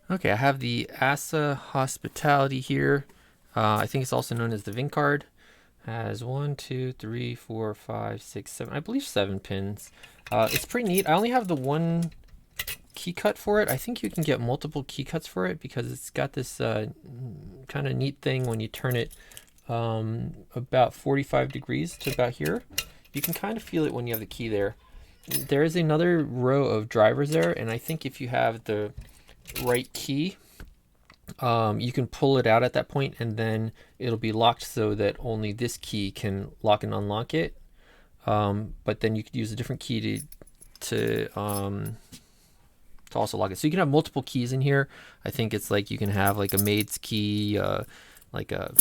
Okay, I have the Assa Hospitality here. I think it's also known as the Vingcard. Has 1, 2, 3, 4, 5, 6, 7. I believe 7 pins. It's pretty neat. I only have the one key cut for it. I think you can get multiple key cuts for it because it's got this kind of neat thing when you turn it about 45 degrees to about here. You can kind of feel it when you have the key there. There is another row of drivers there, and I think if you have the right key, you can pull it out at that point, and then it'll be locked so that only this key can lock and unlock it. But then you could use a different key to also lock it. So you can have multiple keys in here. I think it's like you can have like a maid's key, like a,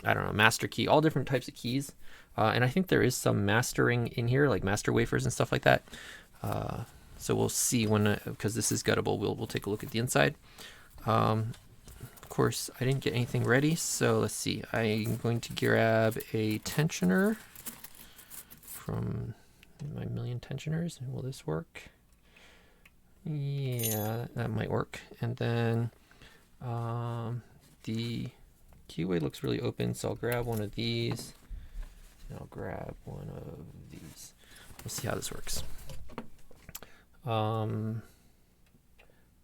I don't know, master key, all different types of keys. And I think there is some mastering in here, like master wafers and stuff like that. So we'll see when, because this is guttable, we'll take a look at the inside. Of course, I didn't get anything ready, so let's see. I'm going to grab a tensioner from my million tensioners. Will this work? Yeah, that might work. And then the keyway looks really open, so I'll grab one of these. And I'll grab one of these. Let's see how this works. So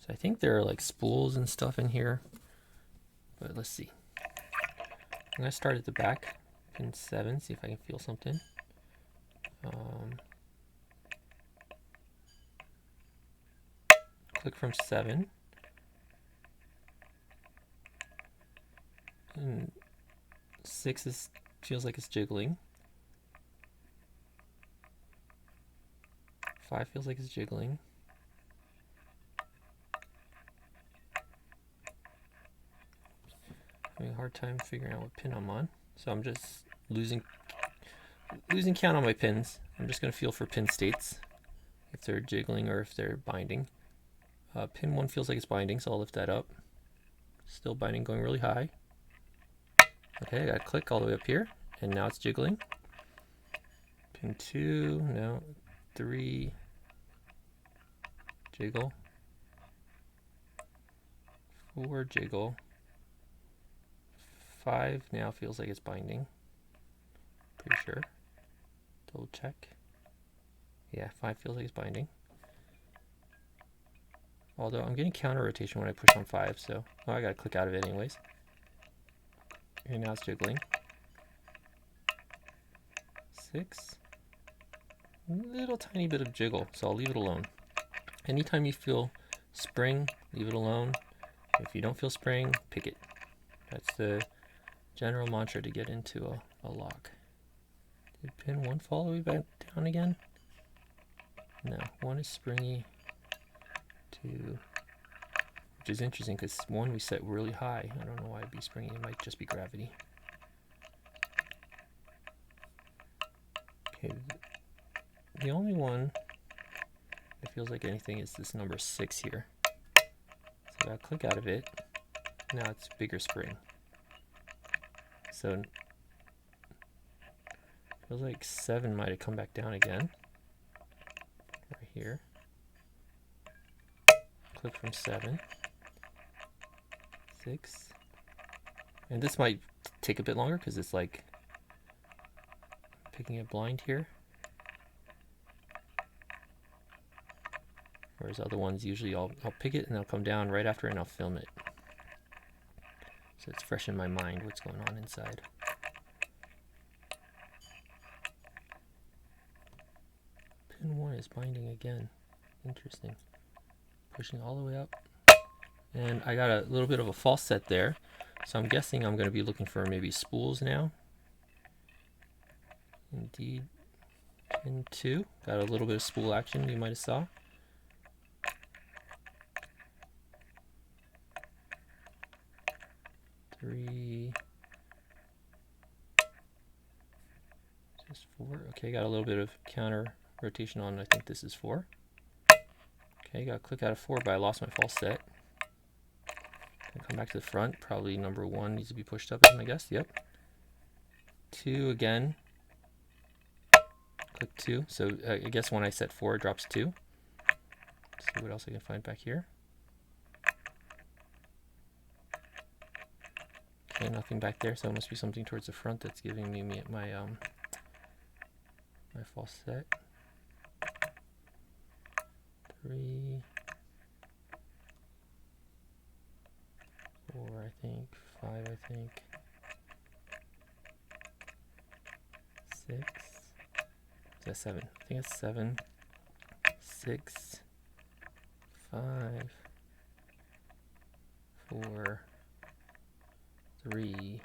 I think there are like spools and stuff in here, but let's see. I'm gonna start at the back, pin 7, see if I can feel something. Click from 7. And 6 feels like it's jiggling. 5 feels like it's jiggling. Having a hard time figuring out what pin I'm on, so I'm just losing count on my pins. I'm just going to feel for pin states, if they're jiggling or if they're binding. Pin 1 feels like it's binding, so I'll lift that up. Still binding, going really high. Okay, I got to click all the way up here, and now it's jiggling. Pin 2, now 3, jiggle. 4, jiggle. 5 now feels like it's binding. Pretty sure. Double check. Yeah, 5 feels like it's binding. Although I'm getting counter rotation when I push on 5, so I gotta click out of it anyways. And now it's jiggling. 6. Little tiny bit of jiggle, so I'll leave it alone. Anytime you feel spring, leave it alone. If you don't feel spring, pick it. That's the general mantra to get into a lock. Did pin 1 fall all the way back down again? No, 1 is springy. 2, which is interesting because 1 we set really high. I don't know why it'd be springy. It might just be gravity. Okay, the only one that feels like anything is this number 6 here. So I'll click out of it. Now it's bigger spring. So feels like 7 might have come back down again. Right here. Click from 7. 6. And this might take a bit longer because it's like picking it blind here. Whereas other ones usually I'll pick it and I'll come down right after and I'll film it. So it's fresh in my mind what's going on inside. Pin 1 is binding again. Interesting. Pushing all the way up. And I got a little bit of a false set there. So I'm guessing I'm going to be looking for maybe spools now. Indeed. Pin 2. Got a little bit of spool action you might have saw. Just 4. Okay, got a little bit of counter rotation on. I think this is 4. Okay, got to click out of 4, but I lost my false set. Come back to the front. Probably number 1 needs to be pushed up, is my guess. Yep. 2 again. Click 2. So I guess when I set 4, it drops 2. Let's see what else I can find back here. Okay, nothing back there, so it must be something towards the front that's giving me my my false set. 3, 4, I think. 5, I think. 6. Is that 7? I think it's 7. 6, 5, 4, 3.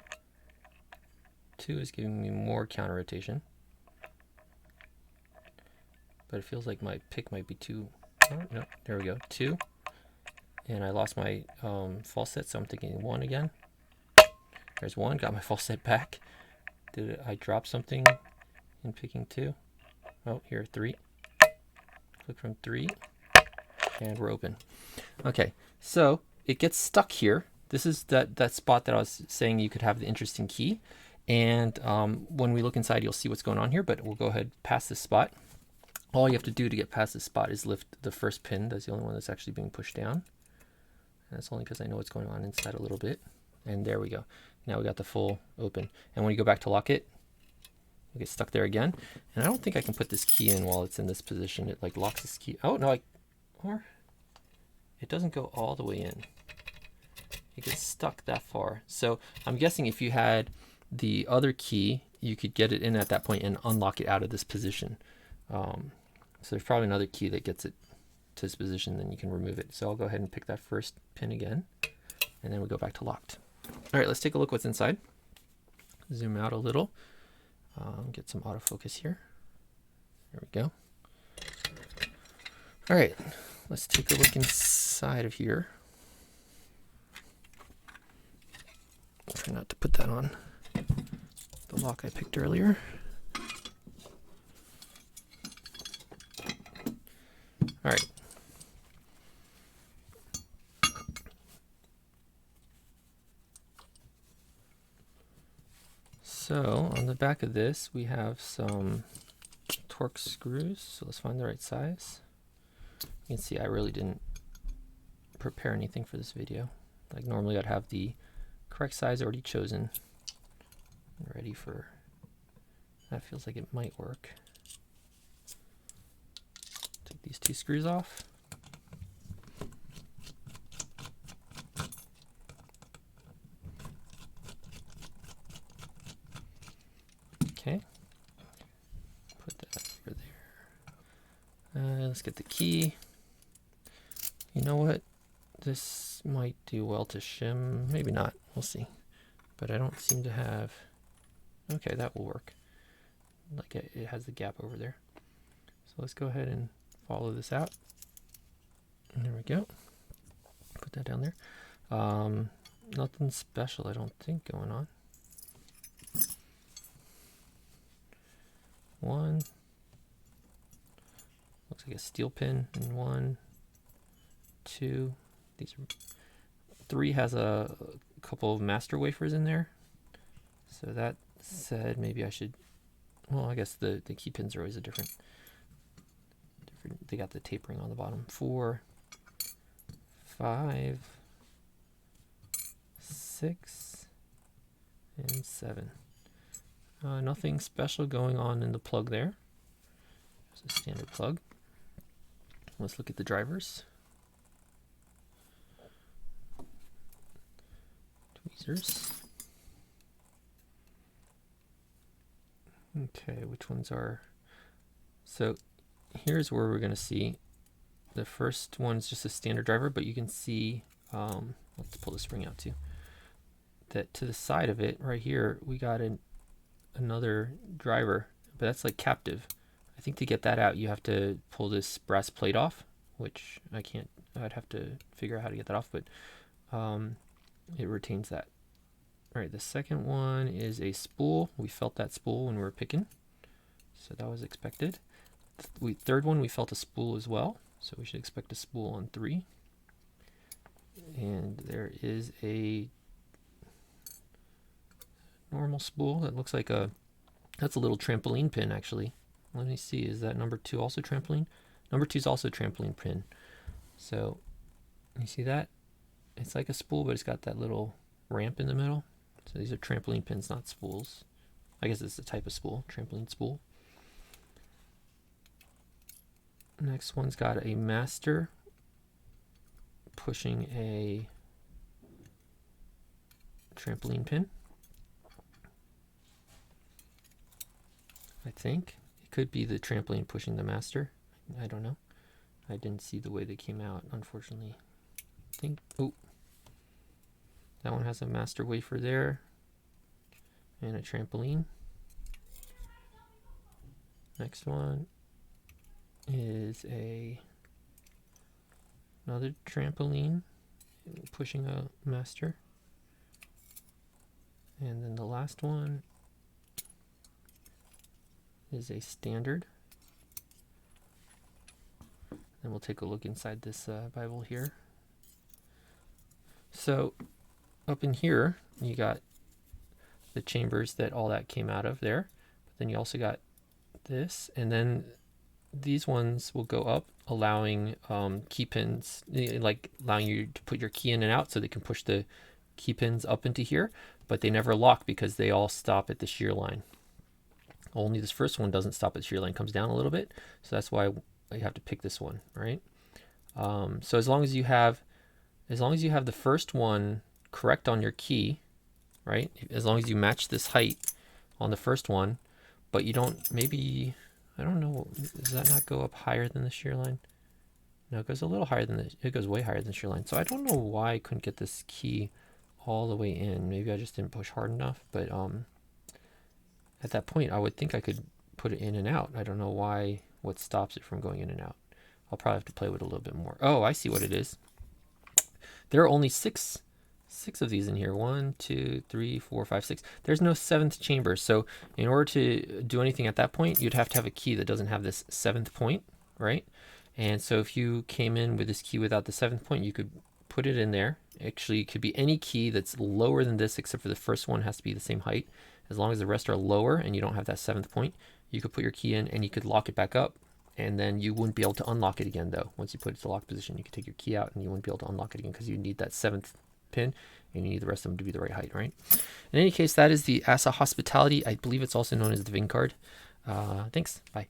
2 is giving me more counter rotation. But it feels like my pick might be too. Oh, no, there we go. 2. And I lost my false set, so I'm thinking 1 again. There's 1. Got my false set back. Did I drop something in picking 2? Oh, here, 3. Click from 3. And we're open. Okay, so it gets stuck here. This is that spot that I was saying you could have the interesting key. And when we look inside, you'll see what's going on here, but we'll go ahead past this spot. All you have to do to get past this spot is lift the first pin. That's the only one that's actually being pushed down. And that's only because I know what's going on inside a little bit. And there we go. Now we got the full open. And when you go back to lock it, you get stuck there again. And I don't think I can put this key in while it's in this position. It like locks this key. Oh, no, or it doesn't go all the way in. It gets stuck that far. So I'm guessing if you had the other key, you could get it in at that point and unlock it out of this position. So there's probably another key that gets it to this position, then you can remove it. So I'll go ahead and pick that first pin again, and then we go back to locked. All right, let's take a look what's inside. Zoom out a little, get some autofocus here. There we go. All right, let's take a look inside of here. Try not to put that on the lock I picked earlier. All right. So on the back of this, we have some Torx screws. So let's find the right size. You can see I really didn't prepare anything for this video. Like normally I'd have the correct size already chosen and ready for, that feels like it might work. Take these 2 screws off. Okay, put that over there. Let's get the key. You know what? This might do well to shim. Maybe not. We'll see. But I don't seem to have. Okay, that will work. Like it has the gap over there. So let's go ahead and follow this out. And there we go. Put that down there. Nothing special, I don't think, going on. 1. Looks like a steel pin. And 1, 2. These are 3 has a couple of master wafers in there. So that said, maybe I should. Well, I guess the key pins are always a different. They got the tapering on the bottom. 4, 5, 6, and 7. Nothing special going on in the plug there. It's a standard plug. Let's look at the drivers. Tweezers. Okay, which ones are? So here's where we're going to see. The first one is just a standard driver, but you can see, let's pull the spring out too, that to the side of it right here, we got another driver, but that's like captive. I think to get that out, you have to pull this brass plate off, which I can't. I'd have to figure out how to get that off, but it retains that. All right, the second one is a spool. We felt that spool when we were picking, so that was expected. Third one, we felt a spool as well, so we should expect a spool on 3. And there is a normal spool that looks like that's a little trampoline pin actually. Let me see, is that number 2 also trampoline? Number 2 is also trampoline pin. So you see that? It's like a spool, but it's got that little ramp in the middle. So these are trampoline pins, not spools. I guess it's a type of spool, trampoline spool. Next one's got a master pushing a trampoline pin. I think it could be the trampoline pushing the master. I don't know. I didn't see the way they came out, unfortunately. I think, oh, that one has a master wafer there and a trampoline. Next one is another trampoline pushing a master. And then the last one is a standard. And we'll take a look inside this Bible here. So up in here, you got the chambers that all that came out of there. But then you also got this, and then these ones will go up, allowing key pins, like allowing you to put your key in and out so they can push the key pins up into here, but they never lock because they all stop at the shear line. Only this first one doesn't stop at the shear line, comes down a little bit, so that's why you have to pick this one, right? So as long as you have the first one correct on your key, right? As long as you match this height on the first one, but you don't, maybe, I don't know, does that not go up higher than the shear line? No, it goes a little higher than it goes way higher than the shear line. So I don't know why I couldn't get this key all the way in. Maybe I just didn't push hard enough, but at that point I would think I could put it in and out. I don't know why, what stops it from going in and out. I'll probably have to play with it a little bit more. Oh, I see what it is. There are only six of these in here. 1, 2, 3, 4, 5, 6. There's no 7th chamber. So in order to do anything at that point, you'd have to have a key that doesn't have this 7th point, right? And so if you came in with this key without the 7th point, you could put it in there. Actually, it could be any key that's lower than this, except for the first one has to be the same height. As long as the rest are lower and you don't have that 7th point, you could put your key in and you could lock it back up. And then you wouldn't be able to unlock it again, though. Once you put it to lock position, you could take your key out and you wouldn't be able to unlock it again because you need that 7th pin and you need the rest of them to be the right height, right? In any case, that is the Assa Hospitality. I believe it's also known as the Vingcard. Thanks. Bye.